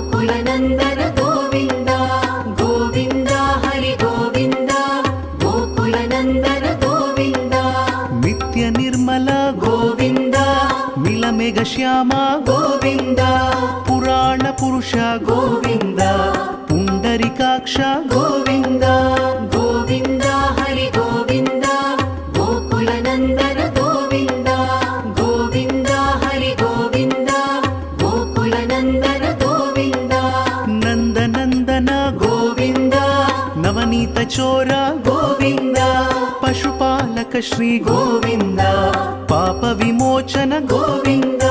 गोकुलनन्दन गोविन्द गोविन्द हरि गोविन्द गोकुलनन्दन गोविन्द नित्य निर्मल गोविन्द मिलमेघ श्याम गोविन्द पुराण पुरुष गोविन्द पुण्डरीकाक्ष गोविन्द गोविन्द हरि गोविन्द गोकुलनन्दन गोविन्द गोविन्द हरि गोविन्द गोकुलनन्दन गोविन्द नन्दनन्दन गोविन्द नवनीत चोर गोविन्द पशुपालक श्री गोविन्द पाप विमोचन गोविन्द